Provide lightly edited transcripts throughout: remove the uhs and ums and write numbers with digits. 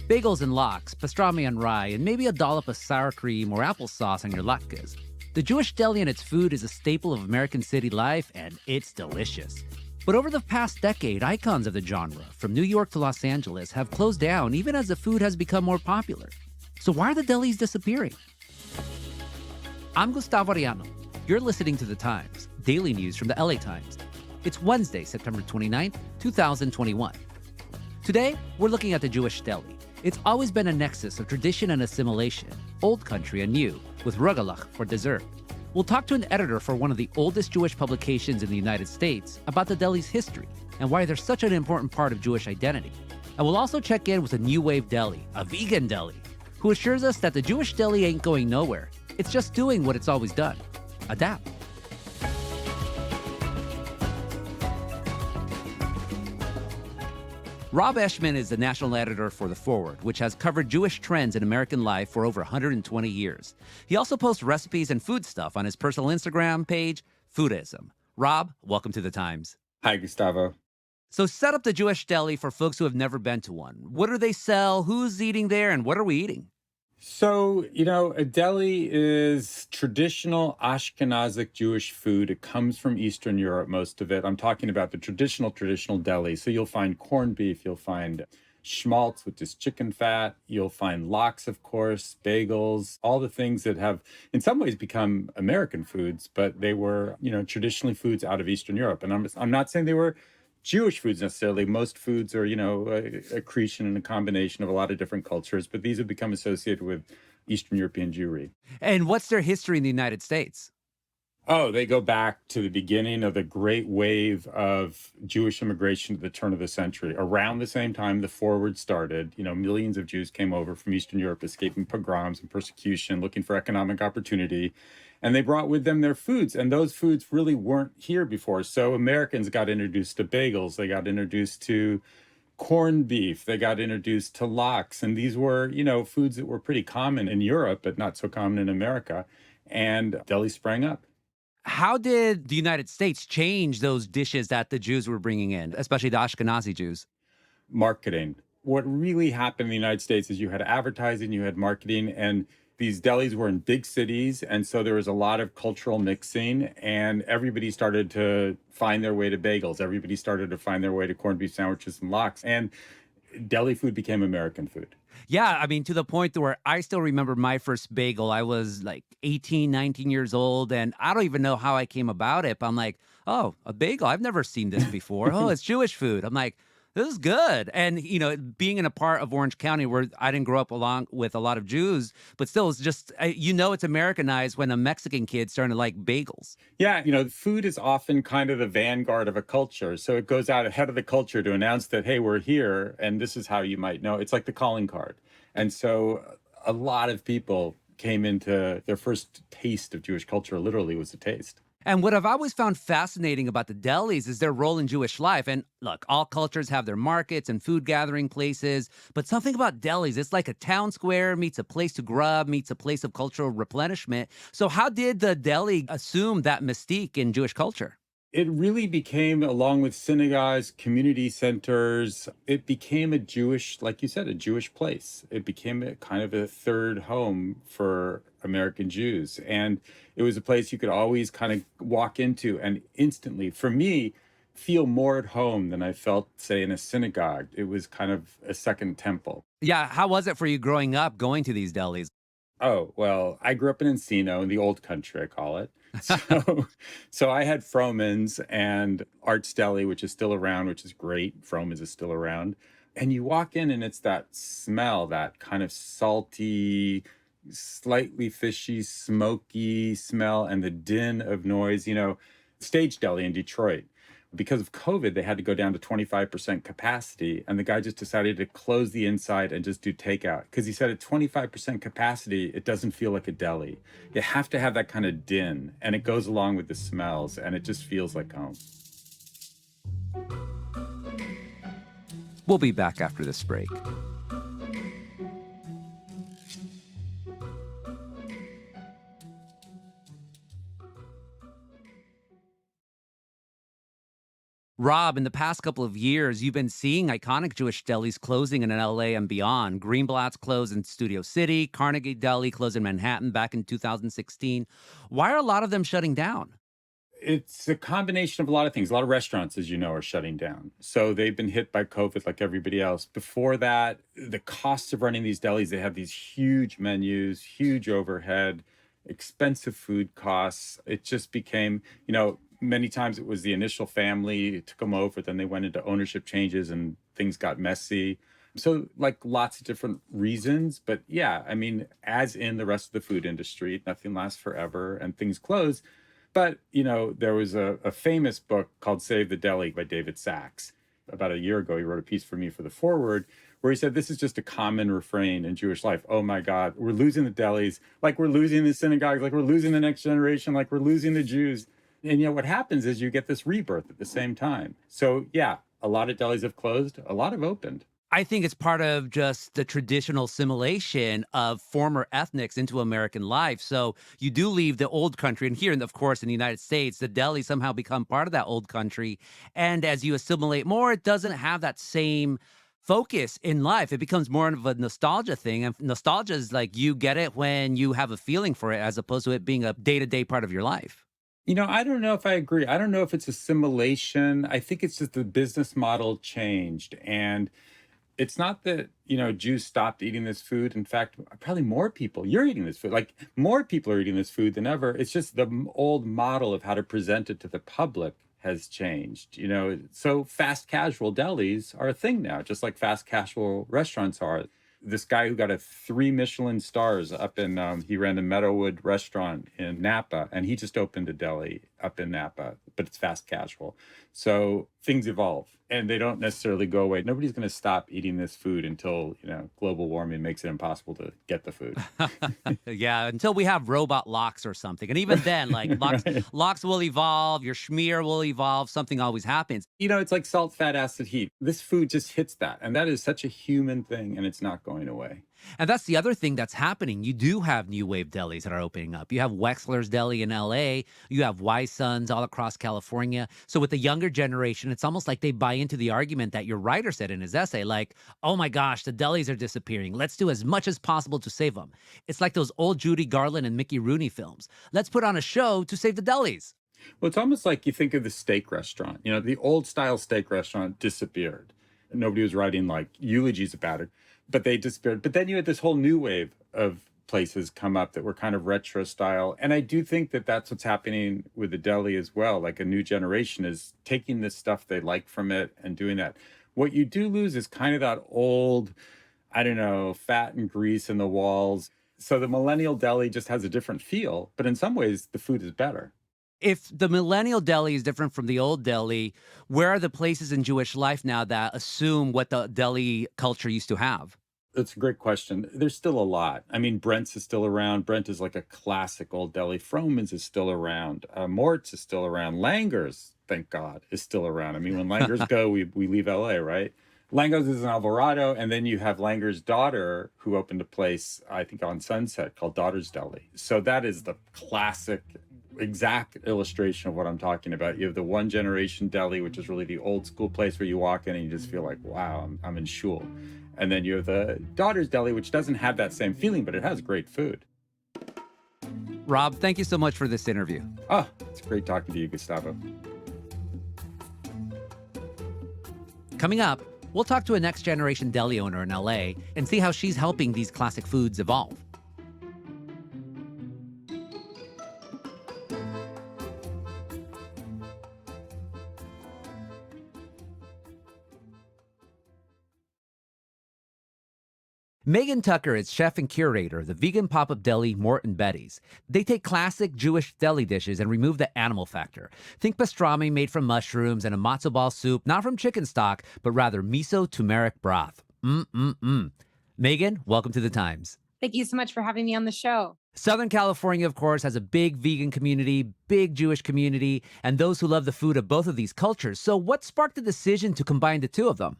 Bagels and lox, pastrami on rye, and maybe a dollop of sour cream or applesauce on your latkes. The Jewish deli and its food is a staple of American city life, and it's delicious. But over the past decade, icons of the genre, from New York to Los Angeles, have closed down even as the food has become more popular. So why are the delis disappearing? I'm Gustavo Arellano. You're listening to The Times, daily news from the LA Times. It's Wednesday, September 29th, 2021. Today, we're looking at the Jewish deli. It's always been a nexus of tradition and assimilation, old country and new, with rugelach for dessert. We'll talk to an editor for one of the oldest Jewish publications in the United States about the deli's history and why they're such an important part of Jewish identity. And we'll also check in with a new wave deli, a vegan deli, who assures us that the Jewish deli ain't going nowhere. It's just doing what it's always done: adapt. Rob Eshman is the national editor for The Forward, which has covered Jewish trends in American life for over 120 years. He also posts recipes and food stuff on his personal Instagram page, Foodism. Rob, welcome to The Times. Hi, Gustavo. So set up the Jewish deli for folks who have never been to one. What do they sell? Who's eating there? And what are we eating? So, a deli is traditional Ashkenazic Jewish food. It comes from Eastern Europe, most of it. I'm talking about the traditional deli. So you'll find corned beef, you'll find schmaltz, which is chicken fat, you'll find lox, of course, bagels, all the things that have in some ways become American foods, but they were, traditionally foods out of Eastern Europe. And I'm not saying they were Jewish foods necessarily. Most foods are, accretion and a combination of a lot of different cultures, but these have become associated with Eastern European Jewry. And what's their history in the United States? Oh, they go back to the beginning of the great wave of Jewish immigration at the turn of the century. Around the same time the Forward started, millions of Jews came over from Eastern Europe, escaping pogroms and persecution, looking for economic opportunity. And they brought with them their foods, and those foods really weren't here before. So Americans got introduced to bagels, they got introduced to corned beef, they got introduced to lox. And these were, foods that were pretty common in Europe, but not so common in America. And deli sprang up. How did the United States change those dishes that the Jews were bringing in, especially the Ashkenazi Jews? Marketing. What really happened in the United States is you had advertising, you had marketing, and these delis were in big cities. And so there was a lot of cultural mixing, and everybody started to find their way to bagels. Everybody started to find their way to corned beef sandwiches and lox. And deli food became American food. Yeah, I mean, to the point where I still remember my first bagel. I was like 18, 19 years old, and I don't even know how I came about it. But I'm like, oh, a bagel. I've never seen this before. Oh, it's Jewish food. I'm like, this is good. And, being in a part of Orange County where I didn't grow up along with a lot of Jews, but still, it's just, it's Americanized when a Mexican kid's starting to like bagels. Yeah, food is often kind of the vanguard of a culture. So it goes out ahead of the culture to announce that, hey, we're here, and this is how you might know. It's like the calling card. And so a lot of people came into their first taste of Jewish culture, literally was a taste. And what I've always found fascinating about the delis is their role in Jewish life. And look, all cultures have their markets and food gathering places, but something about delis, it's like a town square meets a place to grub, meets a place of cultural replenishment. So how did the deli assume that mystique in Jewish culture? It really became, along with synagogues, community centers, it became a Jewish, like you said, a Jewish place. It became a kind of a third home for American Jews. And it was a place you could always kind of walk into and instantly, for me, feel more at home than I felt, say, in a synagogue. It was kind of a second temple. Yeah, how was it for you growing up going to these delis? Oh, well, I grew up in Encino, in the old country, I call it. So I had Froman's and Art's Deli, which is still around, which is great. Froman's is still around. And you walk in and it's that smell, that kind of salty, slightly fishy, smoky smell, and the din of noise. Stage Deli in Detroit. Because of COVID, they had to go down to 25% capacity. And the guy just decided to close the inside and just do takeout. Because he said at 25% capacity, it doesn't feel like a deli. You have to have that kind of din. And it goes along with the smells. And it just feels like home. We'll be back after this break. Rob, in the past couple of years, you've been seeing iconic Jewish delis closing in LA and beyond. Greenblatt's closed in Studio City, Carnegie Deli closed in Manhattan back in 2016. Why are a lot of them shutting down? It's a combination of a lot of things. A lot of restaurants, as you know, are shutting down. So they've been hit by COVID like everybody else. Before that, the costs of running these delis, they have these huge menus, huge overhead, expensive food costs. It just became, many times it was the initial family, it took them over, then they went into ownership changes and things got messy. So, like lots of different reasons. But yeah, I mean, as in the rest of the food industry, nothing lasts forever and things close. But, there was a famous book called Save the Deli by David Sachs. About a year ago, he wrote a piece for me for the forward where he said, this is just a common refrain in Jewish life. Oh my God, we're losing the delis, like we're losing the synagogues, like we're losing the next generation, like we're losing the Jews. And yet what happens is you get this rebirth at the same time. So yeah, a lot of delis have closed, a lot have opened. I think it's part of just the traditional assimilation of former ethnics into American life. So you do leave the old country. And here, of course, in the United States, the deli somehow become part of that old country. And as you assimilate more, it doesn't have that same focus in life. It becomes more of a nostalgia thing. And nostalgia is like you get it when you have a feeling for it, as opposed to it being a day to day part of your life. I don't know if I agree. I don't know if it's assimilation. I think it's just the business model changed. And it's not that, Jews stopped eating this food. In fact, probably more people, you're eating this food. Like more people are eating this food than ever. It's just the old model of how to present it to the public has changed. So fast casual delis are a thing now, just like fast casual restaurants are. This guy who got a 3 Michelin stars up in, he ran the Meadowwood restaurant in Napa, and he just opened a deli up in Napa, but it's fast casual. So things evolve and they don't necessarily go away. Nobody's going to stop eating this food until, global warming makes it impossible to get the food. Yeah, until we have robot locks or something. And even then, like Right. locks will evolve, your schmear will evolve, something always happens. It's like salt, fat, acid, heat. This food just hits that. And that is such a human thing and it's not going away. And that's the other thing that's happening. You do have new wave delis that are opening up. You have Wexler's Deli in LA. You have Y Sons all across California. So with the younger generation, it's almost like they buy into the argument that your writer said in his essay, like, oh my gosh, the delis are disappearing. Let's do as much as possible to save them. It's like those old Judy Garland and Mickey Rooney films. Let's put on a show to save the delis. Well, it's almost like you think of the steak restaurant. The old style steak restaurant disappeared. Nobody was writing like eulogies about it, but they disappeared. But then you had this whole new wave of places come up that were kind of retro style. And I do think that that's what's happening with the deli as well. Like a new generation is taking the stuff they like from it and doing that. What you do lose is kind of that old, I don't know, fat and grease in the walls. So the millennial deli just has a different feel, but in some ways the food is better. If the millennial deli is different from the old deli, where are the places in Jewish life now that assume what the deli culture used to have? That's a great question. There's still a lot. I mean, Brent's is still around. Brent is like a classic old deli. Froman's is still around. Mort's is still around. Langer's, thank God, is still around. I mean, when Langer's go, we leave LA, right? Langer's is in Alvarado, and then you have Langer's daughter, who opened a place, I think, on Sunset called Daughter's Deli. So that is the classic, exact illustration of what I'm talking about. You have the one generation deli, which is really the old school place where you walk in and you just feel like, wow, I'm in shul. And then you have the Daughter's Deli, which doesn't have that same feeling, but it has great food. Rob, thank you so much for this interview. Oh, it's great talking to you, Gustavo. Coming up, we'll talk to a next generation deli owner in LA and see how she's helping these classic foods evolve. Megan Tucker is chef and curator of the vegan pop-up deli Mort and Betty's. They take classic Jewish deli dishes and remove the animal factor. Think pastrami made from mushrooms and a matzo ball soup, not from chicken stock, but rather miso turmeric broth. Mm-mm-mm. Megan, welcome to The Times. Thank you so much for having me on the show. Southern California, of course, has a big vegan community, big Jewish community, and those who love the food of both of these cultures. So what sparked the decision to combine the two of them?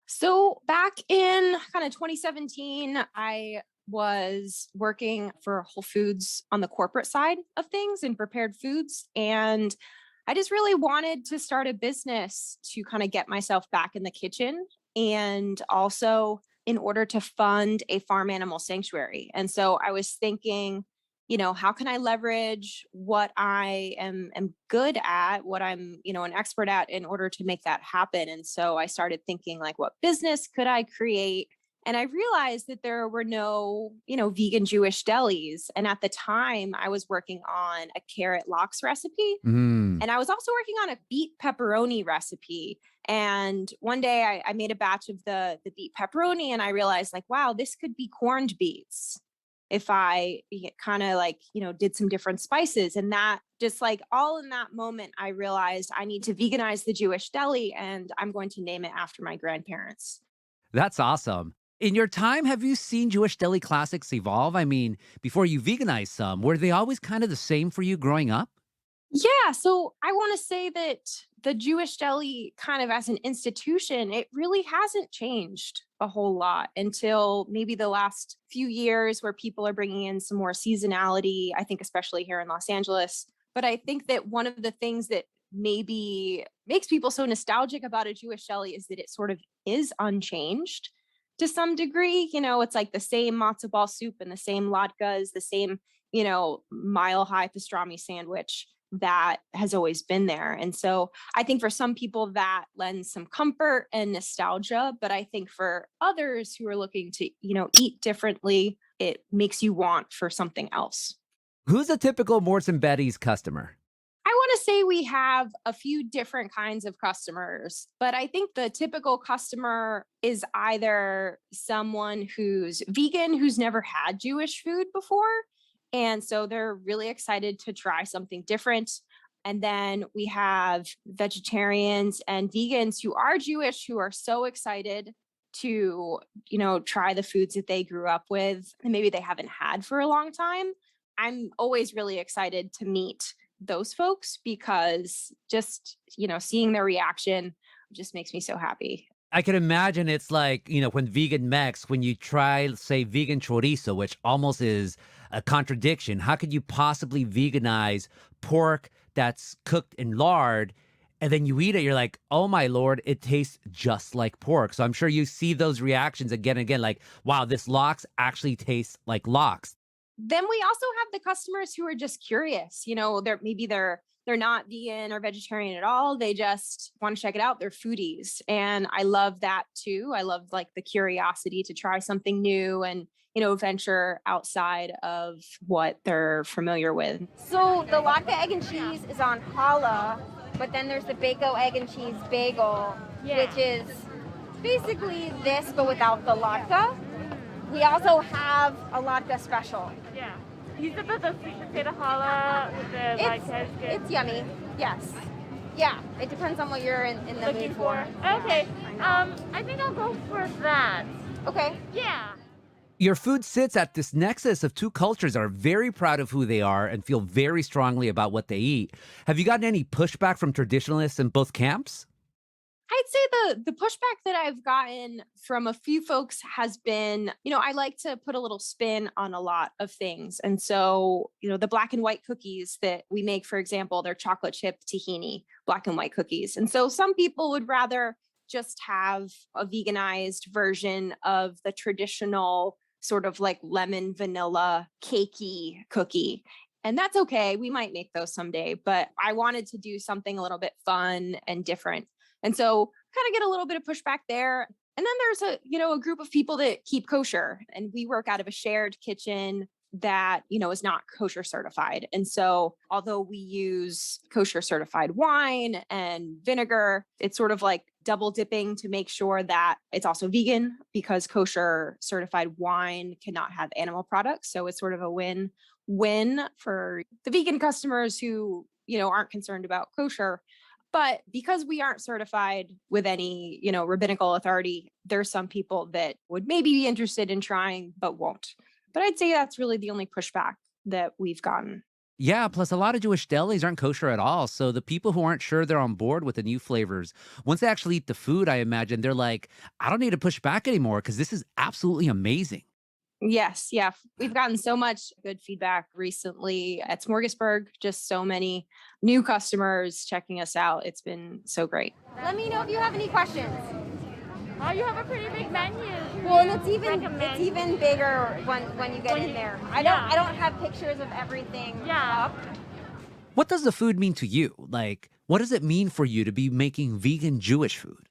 So back in kind of 2017, I was working for Whole Foods on the corporate side of things in prepared foods and I just really wanted to start a business to kind of get myself back in the kitchen and also in order to fund a farm animal sanctuary. And so I was thinking, how can I leverage what I am good at, what I'm, an expert at in order to make that happen? And so I started thinking like, what business could I create? And I realized that there were no, vegan Jewish delis. And at the time, I was working on a carrot lox recipe. Mm. And I was also working on a beet pepperoni recipe. And one day I made a batch of the beet pepperoni and I realized like, wow, this could be corned beets if I kind of like, did some different spices. And that just like all in that moment, I realized I need to veganize the Jewish deli and I'm going to name it after my grandparents. That's awesome. In your time, have you seen Jewish deli classics evolve? I mean, before you veganized some, were they always kind of the same for you growing up? Yeah, so I want to say that the Jewish deli, kind of as an institution, it really hasn't changed a whole lot until maybe the last few years where people are bringing in some more seasonality, I think, especially here in Los Angeles. But I think that one of the things that maybe makes people so nostalgic about a Jewish deli is that it sort of is unchanged to some degree. It's like the same matzo ball soup and the same latkes, the same, mile high pastrami sandwich that has always been there. And so I think for some people that lends some comfort and nostalgia, but I think for others who are looking to, eat differently, it makes you want for something else. Who's a typical Morts and Betty's customer? I want to say we have a few different kinds of customers, but I think the typical customer is either someone who's vegan, who's never had Jewish food before. And so they're really excited to try something different. And then we have vegetarians and vegans who are Jewish who are so excited to, try the foods that they grew up with and maybe they haven't had for a long time. I'm always really excited to meet those folks because just, seeing their reaction just makes me so happy. I can imagine it's like, when vegan Mex, when you try, say, vegan chorizo, which almost is a contradiction. How could you possibly veganize pork that's cooked in lard? And then you eat it, you're like, oh my Lord, it tastes just like pork. So I'm sure you see those reactions again and again, like, wow, this lox actually tastes like lox. Then we also have the customers who are just curious. They're not vegan or vegetarian at all. They just want to check it out. They're foodies. And I love that too. I love like the curiosity to try something new and, venture outside of what they're familiar with. So the latke egg and cheese is on challah, but then there's the bako egg and cheese bagel, which is basically this but without the latke. We also have a latke special. Yeah. You said that the sweet potato challah with the latke is good. It's yummy. Yes. Yeah. It depends on what you're in the Looking mood for. Okay. I think I'll go for that. Okay. Yeah. Your food sits at this nexus of two cultures that are very proud of who they are and feel very strongly about what they eat. Have you gotten any pushback from traditionalists in both camps? I'd say the pushback that I've gotten from a few folks has been, I like to put a little spin on a lot of things. And so, the black and white cookies that we make, for example, they're chocolate chip tahini, black and white cookies. And so some people would rather just have a veganized version of the traditional sort of like lemon vanilla cakey cookie. And that's okay. We might make those someday, but I wanted to do something a little bit fun and different. And so kind of get a little bit of pushback there. And then there's a group of people that keep kosher and we work out of a shared kitchen that, is not kosher certified. And so although we use kosher certified wine and vinegar, it's sort of like double dipping to make sure that it's also vegan because kosher certified wine cannot have animal products. So it's sort of a win-win for the vegan customers who, aren't concerned about kosher. But because we aren't certified with any, rabbinical authority, there's some people that would maybe be interested in trying, but won't. But I'd say that's really the only pushback that we've gotten. Yeah, plus a lot of Jewish delis aren't kosher at all. So the people who aren't sure they're on board with the new flavors, once they actually eat the food, I imagine they're like, I don't need to push back anymore because this is absolutely amazing. Yes, yeah. We've gotten so much good feedback recently at Smorgasburg, just so many new customers checking us out. It's been so great. Let me know if you have any questions. Oh, you have a pretty big menu. Well, and it's Recommend. even bigger when you get in there. I don't have pictures of everything up. What does the food mean to you? Like, what does it mean for you to be making vegan Jewish food?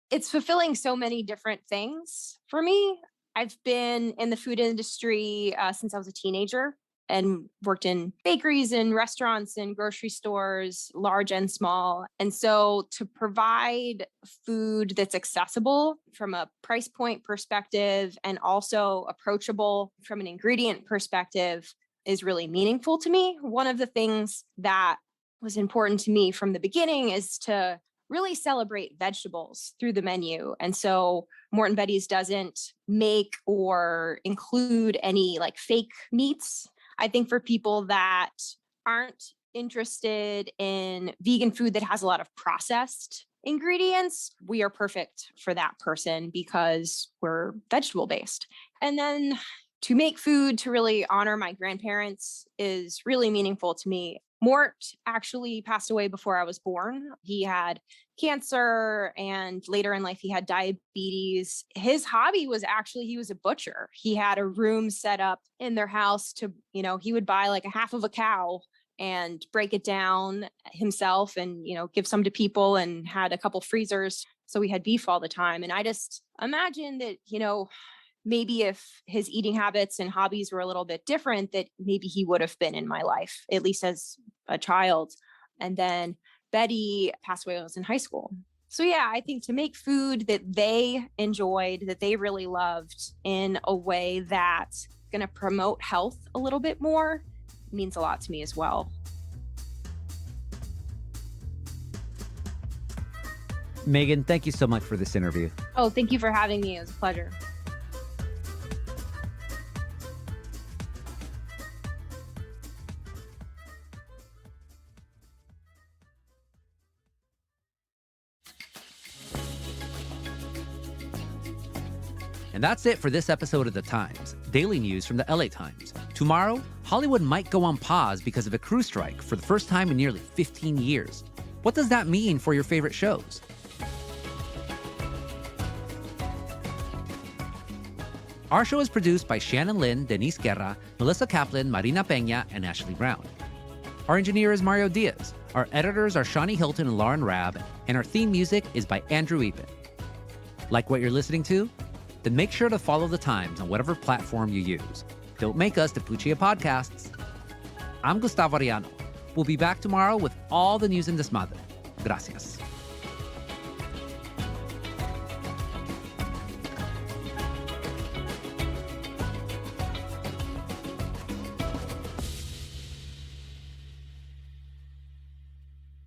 It's fulfilling so many different things for me. I've been in the food industry since I was a teenager and worked in bakeries and restaurants and grocery stores, large and small. And so to provide food that's accessible from a price point perspective and also approachable from an ingredient perspective is really meaningful to me. One of the things that was important to me from the beginning is to really celebrate vegetables through the menu. And so Morton Betty's doesn't make or include any like fake meats. I think for people that aren't interested in vegan food that has a lot of processed ingredients, we are perfect for that person because we're vegetable based. And then to make food to really honor my grandparents is really meaningful to me. Mort actually passed away before I was born. He had cancer and later in life he had diabetes. His hobby was actually, he was a butcher. He had a room set up in their house to, he would buy like a half of a cow and break it down himself and, give some to people, and had a couple freezers. So we had beef all the time. And I just imagine that, maybe if his eating habits and hobbies were a little bit different, that maybe he would have been in my life, at least as a child. And then Betty passed away when I was in high school. So yeah, I think to make food that they enjoyed, that they really loved in a way that's going to promote health a little bit more means a lot to me as well. Megan, thank you so much for this interview. Oh, thank you for having me. It was a pleasure. And that's it for this episode of The Times, daily news from the LA Times. Tomorrow, Hollywood might go on pause because of a crew strike for the first time in nearly 15 years. What does that mean for your favorite shows? Our show is produced by Shannon Lin, Denise Guerra, Melissa Kaplan, Marina Peña, and Ashley Brown. Our engineer is Mario Diaz. Our editors are Shawnee Hilton and Lauren Rabb, and our theme music is by Andrew Eapen. Like what you're listening to? Then make sure to follow The Times on whatever platform you use. Don't make us Tapuchia Podcasts. I'm Gustavo Arellano. We'll be back tomorrow with all the news in Desmadre. Gracias.